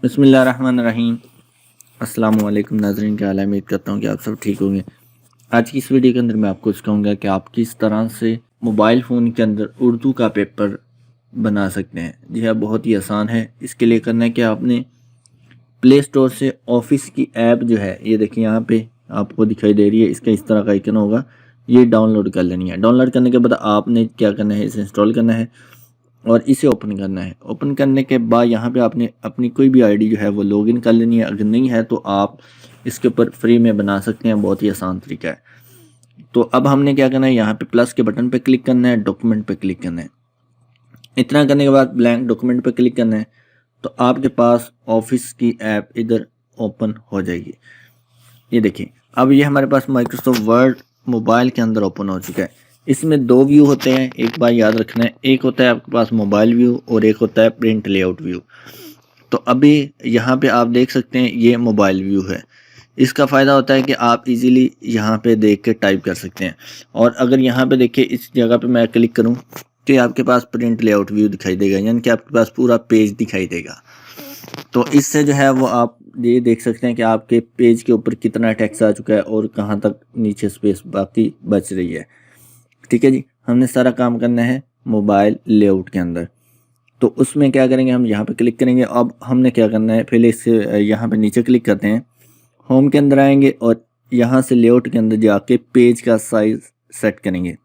बिस्मिल्लाहिर्रहमानिर्रहीम। अस्सलाम वालेकुम नाज़रीन, क्या हाल है? उम्मीद करता हूँ कि आप सब ठीक होंगे। आज की इस वीडियो के अंदर मैं आपको सिखाऊंगा कि आप किस तरह से मोबाइल फ़ोन के अंदर उर्दू का पेपर बना सकते हैं। जी हाँ, बहुत ही आसान है। इसके लिए करना है कि आपने प्ले स्टोर से ऑफिस की ऐप जो है, ये देखिए यहाँ पे आपको दिखाई दे रही है, इसका इस तरह का आइकन होगा, ये डाउनलोड कर लेनी है। डाउनलोड करने के बाद आपने क्या करना है, इसे इंस्टॉल करना है और इसे ओपन करना है। ओपन करने के बाद यहाँ पे आपने अपनी कोई भी आईडी जो है वो लॉगिन कर लेनी है। अगर नहीं है तो आप इसके ऊपर फ्री में बना सकते हैं, बहुत ही आसान तरीका है। तो अब हमने क्या करना है, यहाँ पे प्लस के बटन पे क्लिक करना है, डॉक्यूमेंट पे क्लिक करना है। इतना करने के बाद ब्लैंक डॉक्यूमेंट पे क्लिक करना है, तो आपके पास ऑफिस की ऐप इधर ओपन हो जाएगी। ये देखिए, अब ये हमारे पास माइक्रोसॉफ्ट वर्ड मोबाइल के अंदर ओपन हो चुका है। इसमें दो व्यू होते हैं, एक बार याद रखना है, एक होता है आपके पास मोबाइल व्यू और एक होता है प्रिंट लेआउट व्यू। तो अभी यहाँ पे आप देख सकते हैं ये मोबाइल व्यू है। इसका फ़ायदा होता है कि आप इजीली यहाँ पे देख के टाइप कर सकते हैं। और अगर यहाँ पे देखिए, इस जगह पे मैं क्लिक करूँ तो आपके पास प्रिंट लेआउट व्यू दिखाई देगा, यानी कि आपके पास पूरा पेज दिखाई देगा। तो इससे जो है वो आप ये देख सकते हैं कि आपके पेज के ऊपर कितना टेक्स्ट आ चुका है और कहाँ तक नीचे स्पेस बाकी बच रही है। ठीक है जी, हमने सारा काम करना है मोबाइल लेआउट के अंदर। तो उसमें क्या करेंगे, हम यहाँ पे क्लिक करेंगे। अब हमने क्या करना है, पहले इससे यहाँ पे नीचे क्लिक करते हैं, होम के अंदर आएंगे और यहाँ से लेआउट के अंदर जाके पेज का साइज सेट करेंगे।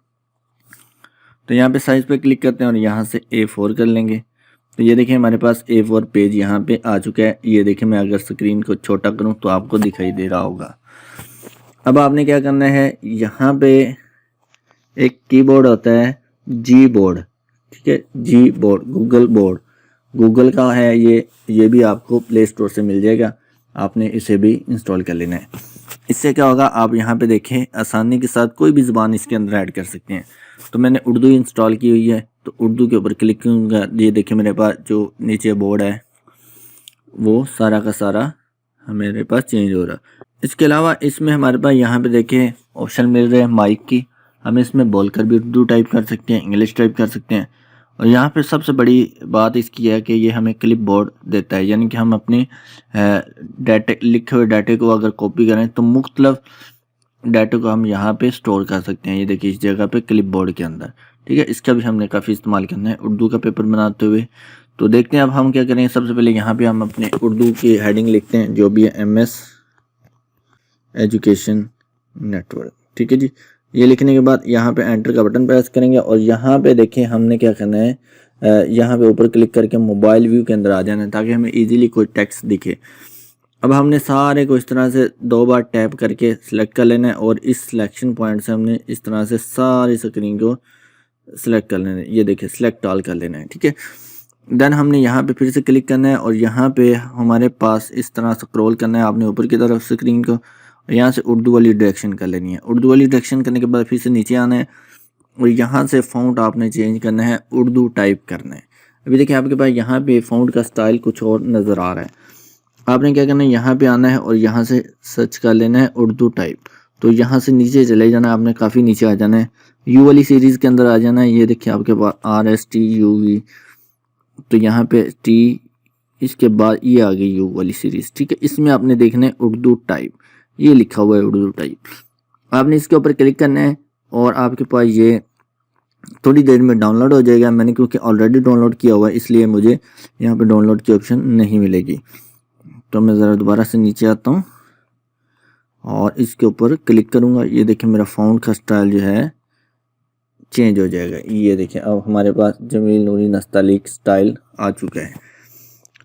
तो यहाँ पे साइज पे क्लिक करते हैं और यहाँ से A4 कर लेंगे। तो ये देखिए हमारे पास A4 पेज यहाँ पे आ चुका है। ये देखिए, मैं अगर स्क्रीन को छोटा करूँ तो आपको दिखाई दे रहा होगा। अब आपने क्या करना है, यहाँ पे एक कीबोर्ड होता है जी बोर्ड, ठीक है, जी बोर्ड, गूगल बोर्ड, गूगल का है ये भी आपको प्ले स्टोर से मिल जाएगा। आपने इसे भी इंस्टॉल कर लेना है। इससे क्या होगा, आप यहाँ पे देखें आसानी के साथ कोई भी ज़ुबान इसके अंदर ऐड कर सकते हैं। तो मैंने उर्दू इंस्टॉल की हुई है, तो उर्दू के ऊपर क्लिक करूँगा। ये देखिए मेरे पास जो नीचे बोर्ड है वो सारा का सारा मेरे पास चेंज हो रहा। इसके अलावा इसमें हमारे पास यहाँ पे देखिए ऑप्शन मिल रहे हैं माइक की। हम इसमें बोलकर भी उर्दू टाइप कर सकते हैं, इंग्लिश टाइप कर सकते हैं। और यहाँ पे सबसे बड़ी बात इसकी है कि ये हमें क्लिप बोर्ड देता है, यानी कि हम अपने डाटे, लिखे हुए डाटे को अगर कॉपी करें तो मुख्तलिफ डाटे को हम यहाँ पे स्टोर कर सकते हैं। ये देखिए इस जगह पे क्लिप बोर्ड के अंदर, ठीक है। इसका भी हमने काफ़ी इस्तेमाल करना है उर्दू का पेपर बनाते हुए। तो देखते हैं अब हम क्या करेंगे। सबसे पहले यहाँ पे हम अपने उर्दू की हेडिंग लिखते हैं, जो भी है MS एजुकेशन नेटवर्क, ठीक है जी। ये लिखने के बाद यहाँ पे एंटर का बटन प्रेस करेंगे और यहाँ पे देखिए हमने क्या करना है, यहाँ पे ऊपर क्लिक करके मोबाइल व्यू के अंदर आ जाना है ताकि हमें इजीली कोई टेक्स्ट दिखे। अब हमने सारे को इस तरह से 2 बार टैप करके सिलेक्ट कर लेना है और इस सिलेक्शन पॉइंट से हमने इस तरह से सारी स्क्रीन को सिलेक्ट कर लेना है। ये देखिए सिलेक्ट ऑल कर लेना है, ठीक है। देन हमने यहाँ पे फिर से क्लिक करना है और यहाँ पे हमारे पास इस तरह स्क्रॉल करना है आपने ऊपर की तरफ स्क्रीन को। यहाँ से उर्दू वाली डायरेक्शन कर लेनी है। उर्दू वाली डायरेक्शन करने के बाद फिर से नीचे आना है और यहाँ से फ़ॉन्ट आपने चेंज करना है, उर्दू टाइप करना है। अभी देखिए आपके पास यहाँ पे फ़ॉन्ट का स्टाइल कुछ और नज़र आ रहा है। आपने क्या करना है, यहाँ पे आना है और यहाँ से सर्च कर लेना है उर्दू टाइप। तो यहाँ से नीचे चले जाना है, आपने काफ़ी नीचे आ जाना है, यू वाली सीरीज़ के अंदर आ जाना है। ये देखिए आपके पास RSTUV, तो यहाँ पे T, इसके बाद ये आ गई U वाली सीरीज़, ठीक है। इसमें आपने देखना है उर्दू टाइप, ये लिखा हुआ है उर्दू टाइप। आपने इसके ऊपर क्लिक करना है और आपके पास ये थोड़ी देर में डाउनलोड हो जाएगा। मैंने क्योंकि ऑलरेडी डाउनलोड किया हुआ है इसलिए मुझे यहाँ पे डाउनलोड की ऑप्शन नहीं मिलेगी। तो मैं ज़रा दोबारा से नीचे आता हूँ और इसके ऊपर क्लिक करूँगा। ये देखिए मेरा फ़ॉन्ट का स्टाइल जो है चेंज हो जाएगा। ये देखिए अब हमारे पास जमील नूरी नस्तालिक स्टाइल आ चुका है।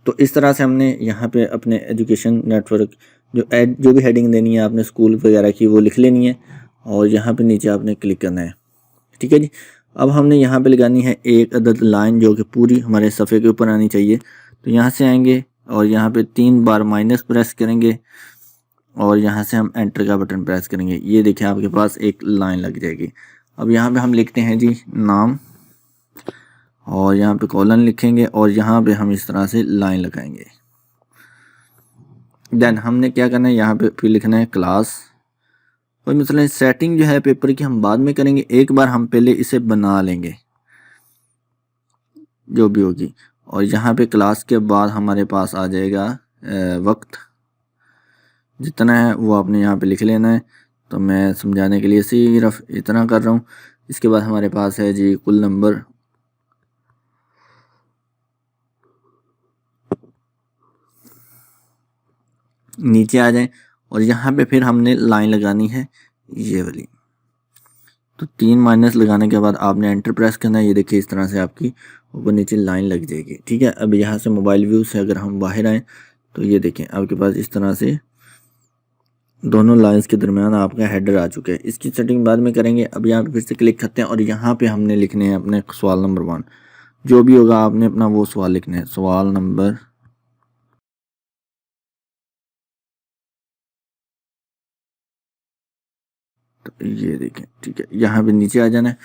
तो इस तरह से हमने यहाँ पे अपने एजुकेशन नेटवर्क जो भी हेडिंग देनी है आपने स्कूल वगैरह की वो लिख लेनी है और यहाँ पे नीचे आपने क्लिक करना है, ठीक है जी। अब हमने यहाँ पे लगानी है एक अदद लाइन जो कि पूरी हमारे सफ़े के ऊपर आनी चाहिए। तो यहाँ से आएंगे और यहाँ पे 3 बार माइनस प्रेस करेंगे और यहाँ से हम एंटर का बटन प्रेस करेंगे। ये देखिए आपके पास एक लाइन लग जाएगी। अब यहाँ पे हम लिखते हैं जी नाम और यहाँ पे कॉलन लिखेंगे और यहाँ पे हम इस तरह से लाइन लगाएंगे। देन हमने क्या करना है, यहाँ पे फिर लिखना है क्लास। और मतलब सेटिंग जो है पेपर की हम बाद में करेंगे, एक बार हम पहले इसे बना लेंगे जो भी होगी। और यहाँ पे क्लास के बाद हमारे पास आ जाएगा वक्त जितना है वो आपने यहाँ पे लिख लेना है। तो मैं समझाने के लिए सिर्फ इतना कर रहा हूँ। इसके बाद हमारे पास है जी कुल नंबर। नीचे आ जाएं और यहाँ पे फिर हमने लाइन लगानी है ये वाली। तो 3 माइनस लगाने के बाद आपने एंटर प्रेस करना है। ये देखिए इस तरह से आपकी ऊपर नीचे लाइन लग जाएगी। ठीक है, अब यहाँ से मोबाइल व्यू से अगर हम बाहर आएँ तो ये देखें आपके पास इस तरह से दोनों लाइंस के दरमियान आपका हेडर आ चुका है। इसकी सेटिंग बाद में करेंगे। अब यहाँ पे फिर से क्लिक करते हैं और यहाँ पे हमने लिखने हैं अपने सवाल नंबर 1। जो भी होगा आपने अपना वो सवाल लिखना है। सवाल नंबर तो ये देखें। ठीक है, यहाँ पे नीचे आ जाना है।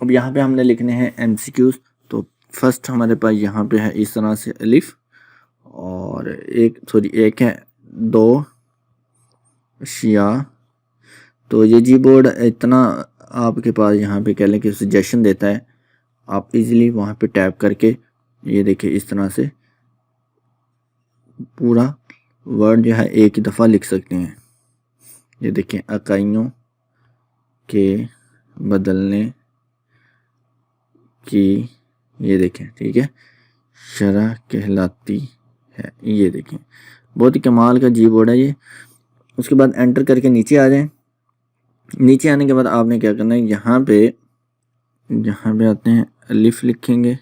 अब यहाँ पे हमने लिखने हैं MCQs। तो फर्स्ट हमारे पास यहाँ पे है इस तरह से अलिफ और एक है 2 अशिया। तो ये जी बोर्ड इतना आपके पास यहाँ पे कह लें कि सजेशन देता है। आप इजीली वहाँ पे टैप करके ये देखिए इस तरह से पूरा वर्ड जो है एक ही दफ़ा लिख सकते हैं। ये देखें इकाइयों के बदलने की ये देखें। ठीक है, शरह कहलाती है। ये देखें बहुत ही कमाल का जी बोर्ड है ये। उसके बाद एंटर करके नीचे आ जाएं। नीचे आने के बाद आपने क्या करना है, यहाँ पे आते हैं अलिफ लिखेंगे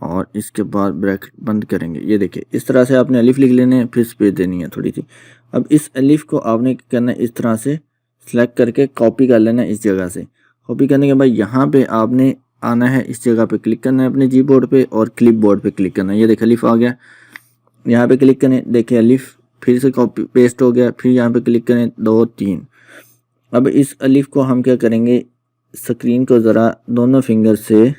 और इसके बाद ब्रैकेट बंद करेंगे। ये देखिए इस तरह से आपने अलिफ लिख लेने हैं, फिर स्पेस देनी है थोड़ी सी। अब इस अलिफ को आपने क्या करना है, इस तरह से सिलेक्ट करके कॉपी कर लेना है इस जगह से। कॉपी करने के बाद यहाँ पे आपने आना है, इस जगह पे क्लिक करना है अपने जी बोर्ड पर और क्लिप बोर्ड पर क्लिक करना है। ये देखिए अलिफ आ गया, यहाँ पे क्लिक करें, देखिए अलिफ फिर से कॉपी पेस्ट हो गया। फिर यहाँ पे क्लिक करें 2 3। अब इस अलिफ को हम क्या करेंगे, स्क्रीन को ज़रा दोनों फिंगर से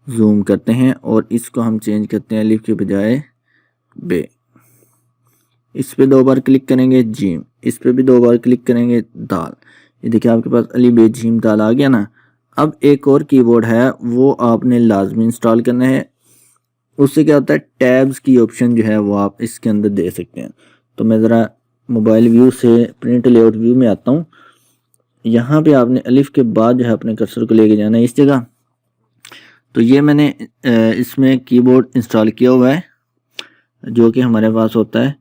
जूम करते हैं और इसको हम चेंज करते हैं अलिफ के बजाय बे। इस पे 2 बार क्लिक करेंगे जीम, इस पे भी 2 बार क्लिक करेंगे दाल। ये देखिए आपके पास अली बे जीम दाल आ गया ना। अब एक और कीबोर्ड है वो आपने लाजमी इंस्टॉल करना है। उससे क्या होता है, टैब्स की ऑप्शन जो है वो आप इसके अंदर दे सकते हैं। तो मैं ज़रा मोबाइल व्यू से प्रिंट लेआउट व्यू में आता हूँ। यहाँ पे आपने अलिफ के बाद जो है अपने कर्सर को लेके जाना है इस जगह। तो ये मैंने इसमें कीबोर्ड इंस्टॉल किया हुआ है जो कि हमारे पास होता है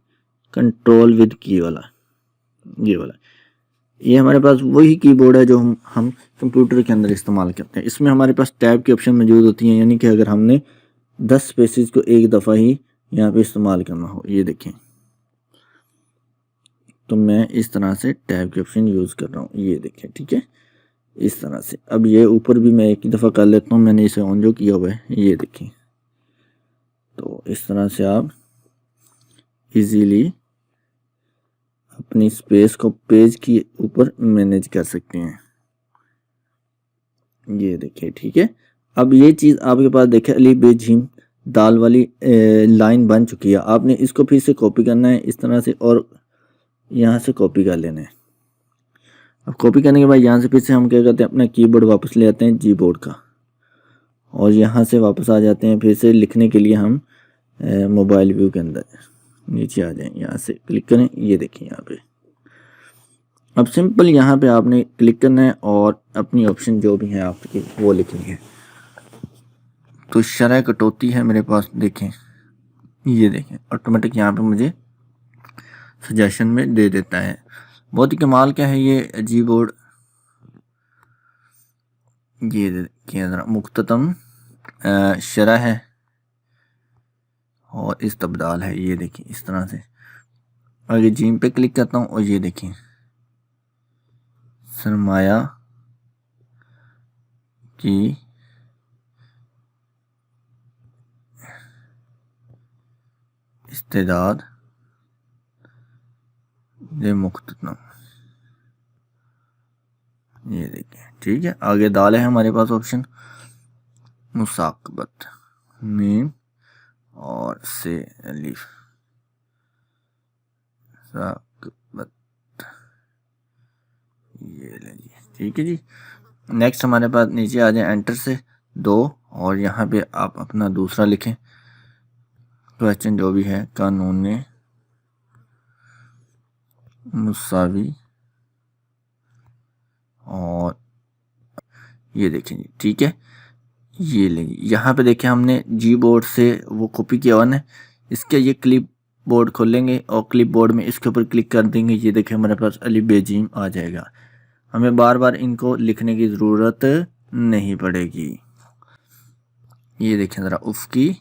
कंट्रोल विद की वाला, ये वाला। ये हमारे पास वही कीबोर्ड है जो हम कंप्यूटर के अंदर इस्तेमाल करते हैं। इसमें हमारे पास टैब की ऑप्शन मौजूद होती है, यानी कि अगर हमने 10 स्पेसेस को एक दफ़ा ही यहाँ पे इस्तेमाल करना हो। ये देखें, तो मैं इस तरह से टैब की ऑप्शन यूज़ कर रहा हूँ। ये देखें, ठीक है, इस तरह से। अब ये ऊपर भी मैं एक ही दफ़ा कर लेता हूँ, मैंने इसे ऑन जो किया हुआ है। ये देखें, तो इस तरह से आप इजीली अपनी स्पेस को पेज के ऊपर मैनेज कर सकते हैं। ये देखिए, ठीक है। अब ये चीज़ आपके पास देखें अली बे जीम दाल वाली लाइन बन चुकी है। आपने इसको फिर से कॉपी करना है इस तरह से और यहाँ से कॉपी कर लेना है। अब कॉपी करने के बाद यहाँ से फिर से हम क्या करते हैं, अपना कीबोर्ड वापस ले आते हैं जी बोर्ड का और यहाँ से वापस आ जाते हैं फिर से लिखने के लिए हम मोबाइल व्यू के अंदर। नीचे आ जाएं, यहाँ से क्लिक करें। ये देखिए यहाँ पे अब सिंपल यहाँ पे आपने क्लिक करना है और अपनी ऑप्शन जो भी है आपकी वो लिखनी है। तो शरह कटौती है मेरे पास, देखें, ये देखें ऑटोमेटिक यहाँ पे मुझे सजेशन में दे देता है। बहुत ही कमाल का है ये जी बोर्ड। ये देखिए ज़रा मुख्ततम शरह है और इस्तबदाल है। ये देखिए इस तरह से। और ये जीम पे क्लिक करता हूँ और ये देखिए सरमाया की इस्तेदाद ये मुख्ततम। ये देखिए, ठीक है। आगे दाल है हमारे पास ऑप्शन मुसाकबत मीम और से अलिफ साकबत। ये ले जी, ठीक है जी। नेक्स्ट हमारे पास नीचे आ जाए एंटर से 2 और यहाँ पे आप अपना दूसरा लिखें क्वेश्चन जो भी है, कानून मुसावी, और ये देखेंगे, ठीक है। ये लेंगे, यहाँ पे देखिए हमने जी बोर्ड से वो कॉपी किया हुआ है। इसके ये क्लिप बोर्ड खोलेंगे और क्लिप बोर्ड में इसके ऊपर क्लिक कर देंगे। ये देखिए हमारे पास अली बेजीम आ जाएगा। हमें बार बार इनको लिखने की ज़रूरत नहीं पड़ेगी। ये देखें ज़रा, उफ़की,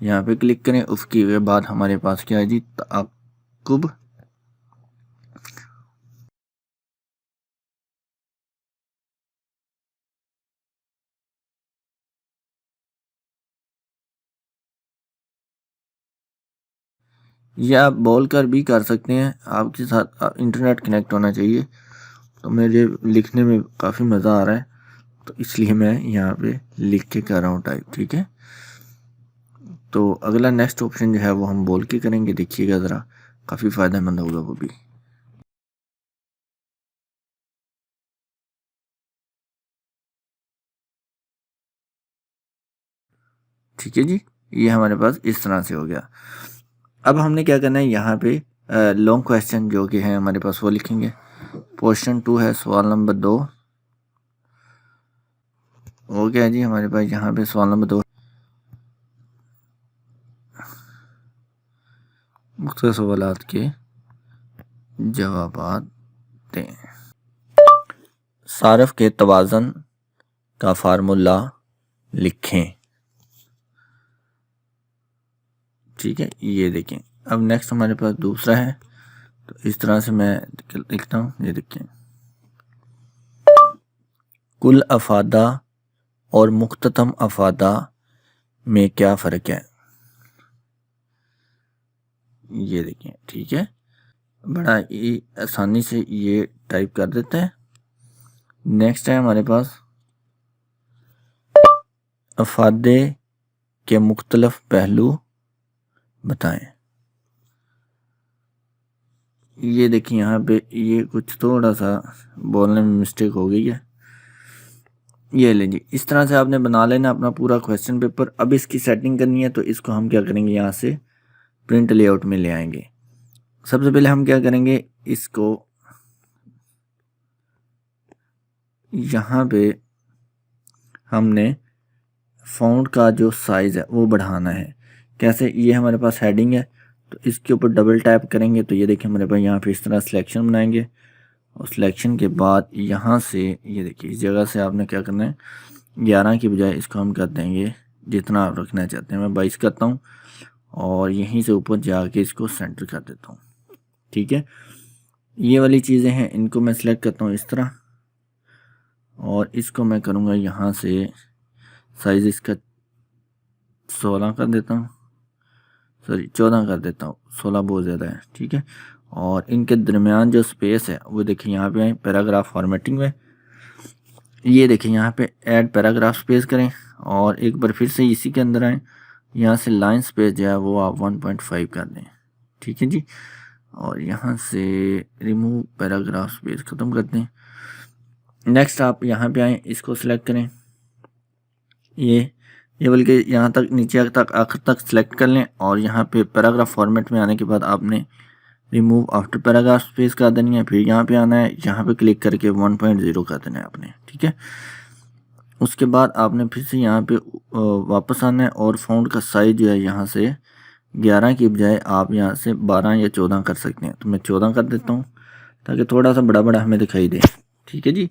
यहाँ पे क्लिक करें। उफ़की के बाद हमारे पास क्या है जी, ताक़ुब। या आप बोल कर भी कर सकते हैं, आपके साथ इंटरनेट कनेक्ट होना चाहिए। तो मुझे लिखने में काफ़ी मज़ा आ रहा है, तो इसलिए मैं यहाँ पे लिख के कर रहा हूँ टाइप, ठीक है। तो अगला नेक्स्ट ऑप्शन जो है वो हम बोल के करेंगे। देखिएगा ज़रा, काफ़ी फ़ायदेमंद होगा वो भी। ठीक है जी, ये हमारे पास इस तरह से हो गया। अब हमने क्या करना है, यहाँ पे लॉन्ग क्वेश्चन जो कि है हमारे पास वो लिखेंगे। क्वेश्चन 2 है, सवाल नंबर 2 हो गया जी हमारे पास। यहाँ पे सवाल नंबर 2, मुख्तलिफ सवालात के जवाब दें। सारफ के तवाज़न का फार्मूला लिखें। ठीक है, ये देखें। अब नेक्स्ट हमारे पास दूसरा है, तो इस तरह से मैं लिखता हूँ। ये देखें, कुल अफादा और मुख्ततम अफादा में क्या फ़र्क है। ये देखें, ठीक है, बड़ा ही आसानी से ये टाइप कर देते हैं। नेक्स्ट है हमारे पास, अफादे के मुख्तलिफ पहलू बताएं। ये देखिए, यहाँ पे ये कुछ थोड़ा सा बोलने में मिस्टेक हो गई है। ये लीजिए, इस तरह से आपने बना लेना अपना पूरा क्वेश्चन पेपर। अब इसकी सेटिंग करनी है, तो इसको हम क्या करेंगे, यहाँ से प्रिंट लेआउट में ले आएंगे। सबसे पहले हम क्या करेंगे, इसको यहाँ पे हमने फ़ॉन्ट का जो साइज़ है वो बढ़ाना है। कैसे, ये हमारे पास हेडिंग है, तो इसके ऊपर डबल टैप करेंगे तो ये देखिए हमारे पास यहाँ पे इस तरह सिलेक्शन बनाएंगे। और सिलेक्शन के बाद यहाँ से ये देखिए, इस जगह से आपने क्या करना है, 11 की बजाय इसको हम कर देंगे जितना आप रखना चाहते हैं। मैं 22 करता हूँ और यहीं से ऊपर जाके इसको सेंटर कर देता हूँ। ठीक है, ये वाली चीज़ें हैं, इनको मैं सिलेक्ट करता हूँ इस तरह, और इसको मैं करूँगा यहाँ से साइज़ इसका 16 कर देता हूँ, सॉरी 14 कर देता हूँ, 16 बहुत ज़्यादा है। ठीक है, और इनके दरमियान जो स्पेस है वो देखिए यहाँ पे आए पैराग्राफ फॉर्मेटिंग में। ये देखिए यहाँ पे ऐड पैराग्राफ स्पेस करें, और एक बार फिर से इसी के अंदर आए, यहाँ से लाइन स्पेस जो है वो आप 1.5 कर दें। ठीक है जी, और यहाँ से रिमूव पैराग्राफ स्पेस ख़त्म कर दें। नेक्स्ट आप यहाँ पे आए, इसको सिलेक्ट करें, ये बल्कि यहाँ तक नीचे तक आखिर तक सिलेक्ट कर लें, और यहाँ पे पैराग्राफ फॉर्मेट में आने के बाद आपने रिमूव आफ्टर पैराग्राफ स्पेस कर देनी है। फिर यहाँ पे आना है, यहाँ पे क्लिक करके 1.0 कर देना है आपने। ठीक है, उसके बाद आपने फिर से यहाँ पे वापस आना है, और फ़ॉन्ट का साइज़ जो है यहाँ से 11 की बजाय आप यहाँ से 12 या 14 कर सकते हैं। तो मैं 14 कर देता हूँ ताकि थोड़ा सा बड़ा बड़ा हमें दिखाई दे। ठीक है जी,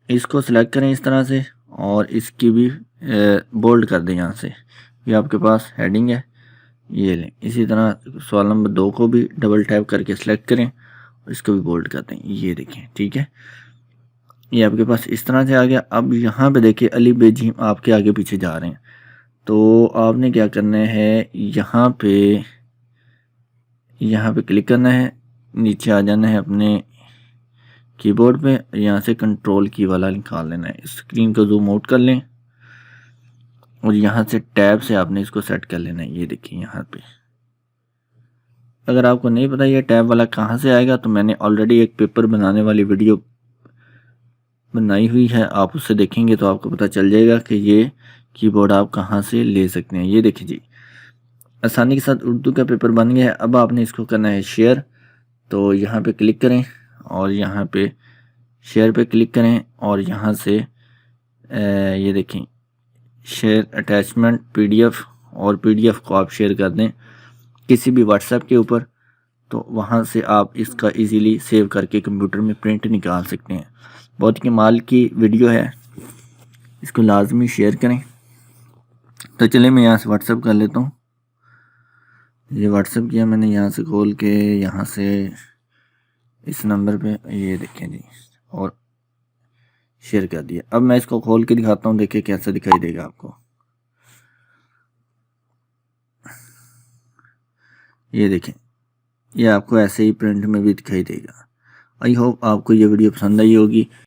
इसको सिलेक्ट करें इस तरह से, और इसकी भी बोल्ड कर दें यहाँ से। ये आपके पास हेडिंग है, ये लें। इसी तरह सवाल नंबर 2 को भी डबल टैप करके सिलेक्ट करें और इसको भी बोल्ड कर दें। ये देखें, ठीक है, ये आपके पास इस तरह से आ गया। अब यहाँ पे देखिए अली बेजीम आपके आगे पीछे जा रहे हैं, तो आपने क्या करना है, यहाँ पे क्लिक करना है, नीचे आ जाना है अपने कीबोर्ड पे, यहाँ से कंट्रोल की वाला निकाल लेना है। स्क्रीन को जूम आउट कर लें, और यहाँ से टैब से आपने इसको सेट कर लेना है। ये देखिए यहाँ पे, अगर आपको नहीं पता ये टैब वाला कहाँ से आएगा, तो मैंने ऑलरेडी एक पेपर बनाने वाली वीडियो बनाई हुई है, आप उससे देखेंगे तो आपको पता चल जाएगा कि ये कीबोर्ड आप कहाँ से ले सकते हैं। ये देखिए जी, आसानी के साथ उर्दू का पेपर बन गया है। अब आपने इसको करना है शेयर, तो यहाँ पे क्लिक करें और यहाँ पे शेयर पे क्लिक करें और यहाँ से ये देखें शेयर अटैचमेंट पीडीएफ, और पीडीएफ को आप शेयर कर दें किसी भी व्हाट्सएप के ऊपर, तो वहाँ से आप इसका इजीली सेव करके कंप्यूटर में प्रिंट निकाल सकते हैं। बहुत कमाल की वीडियो है, इसको लाजमी शेयर करें। तो चलिए मैं यहाँ से व्हाट्सएप कर लेता हूँ। ये व्हाट्सएप किया मैंने, यहाँ से खोल के यहाँ से इस नंबर पे ये देखें जी, और शेयर कर दिया। अब मैं इसको खोल के दिखाता हूँ, देखिए कैसा दिखाई देगा आपको। ये देखें, ये आपको ऐसे ही प्रिंट में भी दिखाई देगा। आई होप आपको ये वीडियो पसंद आई होगी।